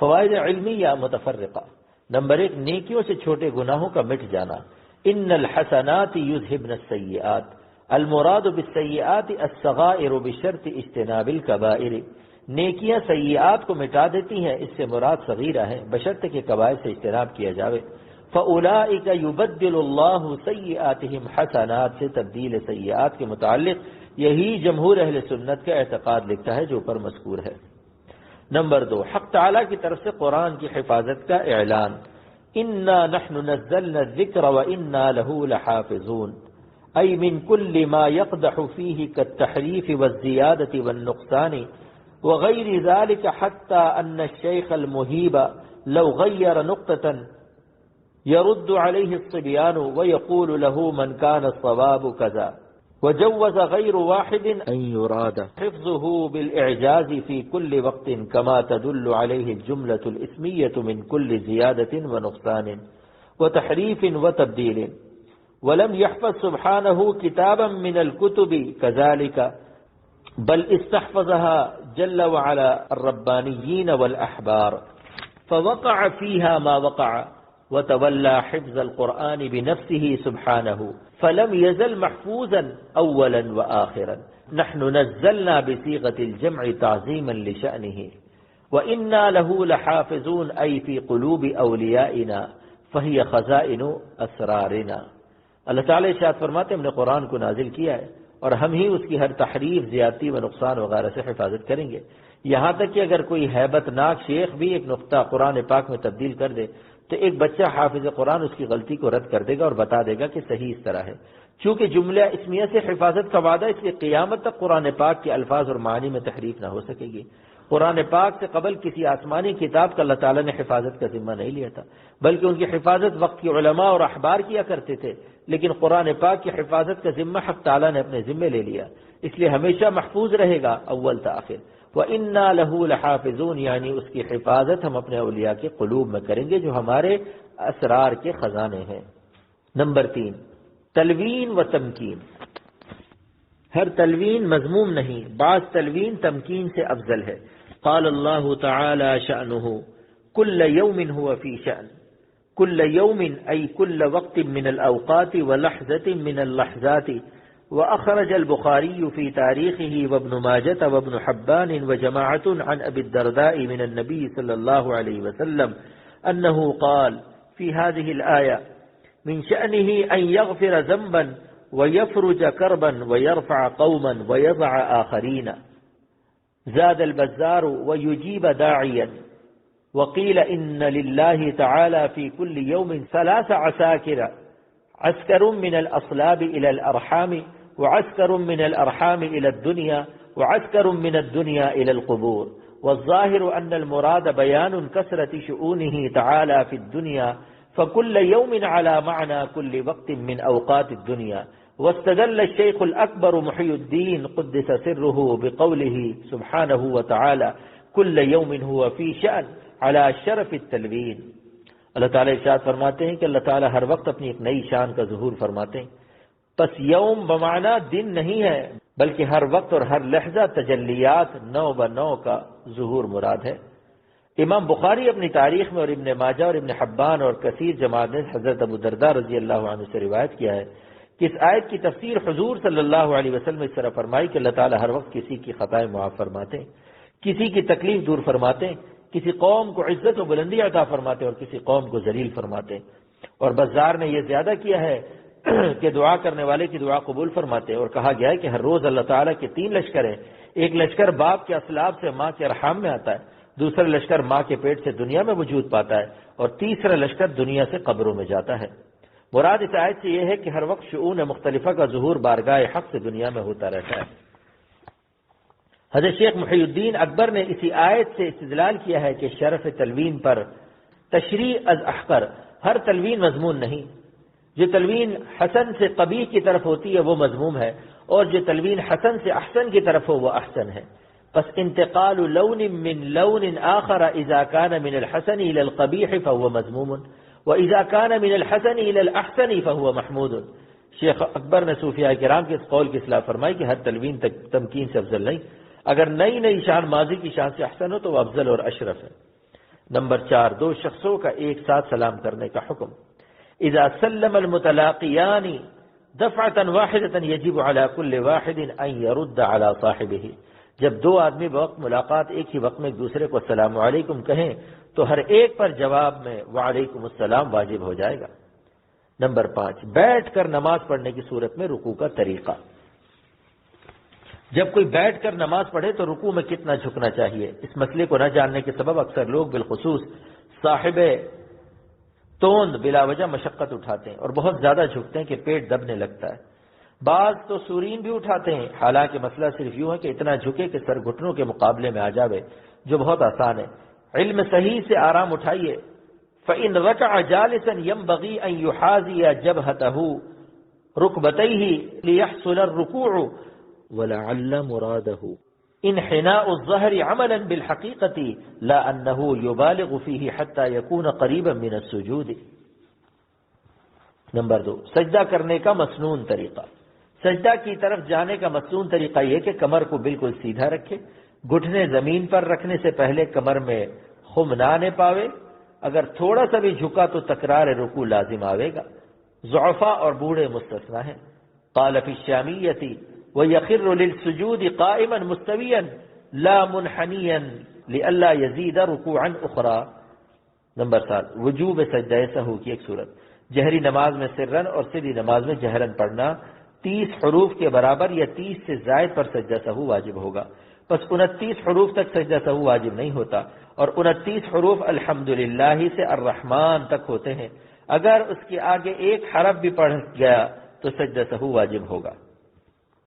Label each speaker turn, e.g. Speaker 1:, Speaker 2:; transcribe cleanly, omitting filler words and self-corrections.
Speaker 1: فوائد علمیہ متفرقہ۔ نمبر 1، نیکیوں سے چھوٹے گناہوں کا مٹ جانا۔ ان الحسنات یذہبن السیئات، المراد بالسیئات الصغائر بشرط اجتناب الکبائر۔ نیکیاں سیئات کو مٹا دیتی ہیں، اس سے مراد صغیرہ ہے، بشرط کہ کبائر سے اجتناب کیا جاوے۔ فَأُولَئِكَ يُبَدِّلُ اللَّهُ سَيِّئَاتِهِمْ حَسَنَات، سے تبدیل سیئات کے متعلق یہی جمہور اہل سنت کا اعتقاد لکھتا ہے جو اوپر مذکور ہے۔ نمبر 2، حق تعالیٰ کی طرف سے قرآن کی حفاظت کا اعلان۔ اِنَّا نَحْنُ نَزَّلْنَا الذِّكْرَ وَإِنَّا لَهُ لَحَافِظُونَ، أي من كل ما يقدح فيه كالتحريف والزيادة والنقصان وغير ذلك، حتى أن الشيخ المهيب لو غير نقطة يرد عليه الصبيان ويقول له من كان الصواب كذا، وجوز غير واحد أن يراد حفظه بالإعجاز في كل وقت كما تدل عليه الجملة الإسمية من كل زيادة ونقصان وتحريف وتبديل، ولم يحفظ سبحانه كتابا من الكتب كذلك، بل استحفظها جل وعلا الربانيين والأحبار، فوقع فيها ما وقع، وتولى حفظ القرآن بنفسه سبحانه، فلم يزل محفوظا أولا وآخرا۔ نحن نزلنا بصيغة الجمع تعظيما لشأنه، وإنا له لحافظون، أي في قلوب أوليائنا، فهي خزائن أسرارنا۔ اللہ تعالیٰ ارشاد فرماتے ہیں ہم نے قرآن کو نازل کیا ہے اور ہم ہی اس کی ہر تحریف، زیادتی و نقصان وغیرہ سے حفاظت کریں گے، یہاں تک کہ اگر کوئی ہیبت ناک شیخ بھی ایک نقطہ قرآن پاک میں تبدیل کر دے تو ایک بچہ حافظ قرآن اس کی غلطی کو رد کر دے گا اور بتا دے گا کہ صحیح اس طرح ہے۔ چونکہ جملہ اسمیہ سے حفاظت کا وعدہ، اس لیے قیامت تک قرآن پاک کے الفاظ اور معانی میں تحریف نہ ہو سکے گی۔ قرآن پاک سے قبل کسی آسمانی کتاب کا اللہ تعالیٰ نے حفاظت کا ذمہ نہیں لیا تھا، بلکہ ان کی حفاظت وقت کے علماء اور احبار کیا کرتے تھے، لیکن قرآن پاک کی حفاظت کا ذمہ حق تعالیٰ نے اپنے ذمہ لے لیا، اس لیے ہمیشہ محفوظ رہے گا اول تا آخر۔ وَإِنَّا لَهُ لَحَافِظُونَ، یعنی اس کی حفاظت ہم اپنے اولیاء کے قلوب میں کریں گے جو ہمارے اسرار کے خزانے ہیں۔ نمبر 3، تلوین و تمکین۔ ہر تلوین مذموم نہیں، بعض تلوین تمکین سے افضل ہے۔ قال اللہ تعالی شأنہ کل یوم هو فی شأن، کل یوم ای کل وقت من الاوقات ولحظة من اللحظات۔ وأخرج البخاري في تاريخه وابن ماجة وابن حبان وجماعة عن أبي الدرداء من النبي صلى الله عليه وسلم أنه قال في هذه الآية من شأنه أن يغفر ذنبا ويفرج كربا ويرفع قوما ويضع آخرين۔ زاد البزار ويجيب داعيا، وقيل إن لله تعالى في كل يوم 3 عساكر، عسكر من الأصلاب إلى الأرحام، وعسكر من الأرحام إلى الدنيا، وعسكر من الدنيا إلى القبور۔ والظاهر أن المراد بيان كثرة شؤونه تعالى في الدنيا، فكل يوم على معنى كل وقت من أوقات الدنيا۔ واستدل الشيخ الأكبر محي الدين قدس سره بقوله سبحانه وتعالى كل يوم هو في شأن على شرف التلوين۔ اللہ تعالیٰ ارشاد فرماتے ہیں کہ اللہ تعالیٰ ہر وقت اپنی ایک نئی شان کا ظہور فرماتے ہیں۔ پس یوم بمعنی دن نہیں ہے، بلکہ ہر وقت اور ہر لحظہ تجلیات نو بنو کا ظہور مراد ہے۔ امام بخاری اپنی تاریخ میں اور ابن ماجہ اور ابن حبان اور کثیر جماعت نے حضرت ابو درداء رضی اللہ عنہ سے روایت کیا ہے کہ اس آیت کی تفسیر حضور صلی اللہ علیہ وسلم اس طرح فرمائی کہ اللہ تعالیٰ ہر وقت کسی کی خطائیں معاف فرماتے ہیں، کسی کی تکلیف دور فرماتے ہیں، کسی قوم کو عزت و بلندی عطا فرماتے اور کسی قوم کو ذلیل فرماتے۔ اور بزار نے یہ زیادہ کیا ہے کہ دعا کرنے والے کی دعا قبول فرماتے، اور کہا گیا ہے کہ ہر روز اللہ تعالیٰ کے 3 لشکر ہیں۔ ایک لشکر باپ کے اسلاب سے ماں کے ارحام میں آتا ہے، دوسرا لشکر ماں کے پیٹ سے دنیا میں وجود پاتا ہے، اور تیسرا لشکر دنیا سے قبروں میں جاتا ہے۔ مراد اس آیت سے یہ ہے کہ ہر وقت شؤون مختلفہ کا ظہور بارگاہ حق سے دنیا میں ہوتا رہتا ہے۔ حضرت شیخ محی الدین اکبر نے اسی آیت سے استدلال کیا ہے کہ شرف تلوین پر تشریع از احقر، ہر تلوین مضمون نہیں، جو تلوین حسن سے قبیح کی طرف ہوتی ہے وہ مذموم ہے، اور جو تلوین حسن سے احسن کی طرف ہو وہ احسن ہے۔ پس انتقال لون من لون آخر اذا كان من الحسن الى القبیح فهو مذموم، واذا كان من الحسن الى الاحسن فهو محمود۔ شیخ اکبر نے صوفیاء کرام کے اس قول کی اصلاح فرمائی کہ ہر تلوین تمکین سے افضل نہیں، اگر نئی نئی شان ماضی کی شان سے احسن ہو تو وہ افضل اور اشرف ہے۔ نمبر 4 دو شخصوں کا ایک ساتھ سلام کرنے کا حکم. اذا سلم المتلاقیان دفعة واحدة يجب على كل واحد ان يرد على صاحبه. جب دو آدمی بوقت ملاقات ایک ہی وقت میں ایک دوسرے کو السلام علیکم کہیں تو ہر ایک پر جواب میں وعلیکم السلام واجب ہو جائے گا. نمبر 5 بیٹھ کر نماز پڑھنے کی صورت میں رکوع کا طریقہ. جب کوئی بیٹھ کر نماز پڑھے تو رکوع میں کتنا جھکنا چاہیے؟ اس مسئلے کو نہ جاننے کے سبب اکثر لوگ بالخصوص صاحب توند بلا وجہ مشقت اٹھاتے ہیں اور بہت زیادہ جھکتے ہیں کہ پیٹ دبنے لگتا ہے. بعض تو سورین بھی اٹھاتے ہیں، حالانکہ مسئلہ صرف یوں ہے کہ اتنا جھکے کہ سر گھٹنوں کے مقابلے میں آ جاوے، جو بہت آسان ہے. علم صحیح سے آرام اٹھائیے. فَإِن رَكَعَ جَالِسًا يَنبَغِي أَن يُحَاذِيَ جَبْهَتَهُ رُكْبَتَيْهِ لِيَحْصُلَ الرُّكُوعُ وَلَعَلَّ مُرَادَهُ انحناء الظهر عملا بالحقيقة لا أنه يبالغ فيه حتى يكون قريبا من السجود. نمبر 2 سجدہ کرنے کا مسنون طریقہ. سجدہ کی طرف جانے کا مسنون طریقہ یہ کہ کمر کو بالکل سیدھا رکھے، گھٹنے زمین پر رکھنے سے پہلے کمر میں خم نہ آنے پاوے. اگر تھوڑا سا بھی جھکا تو تکرار رکوع لازم آئے گا. ضعفاء اور بوڑھے مستثنی ہیں. قال فی الشامیۃ وَيَخِرُّ لِلسُّجُودِ قَائِمًا مُسْتَوِيًا لَا مُنْحَنِيًا لِأَلَّا يَزِيدَ رُكُوعًا أُخْرَى. نمبر 7 وجوب سجدہ سہو کی ایک صورت. جہری نماز میں سرن اور سری نماز میں جہرن پڑھنا 30 حروف کے برابر یا 30 سے زائد پر سجدہ سہو واجب ہوگا. بس 29 حروف تک سجدہ سہو واجب نہیں ہوتا اور 29 حروف الحمدللہ سے الرحمن تک ہوتے ہیں. اگر اس کے آگے ایک حرف بھی پڑھ گیا تو سجدہ سہو واجب ہوگا.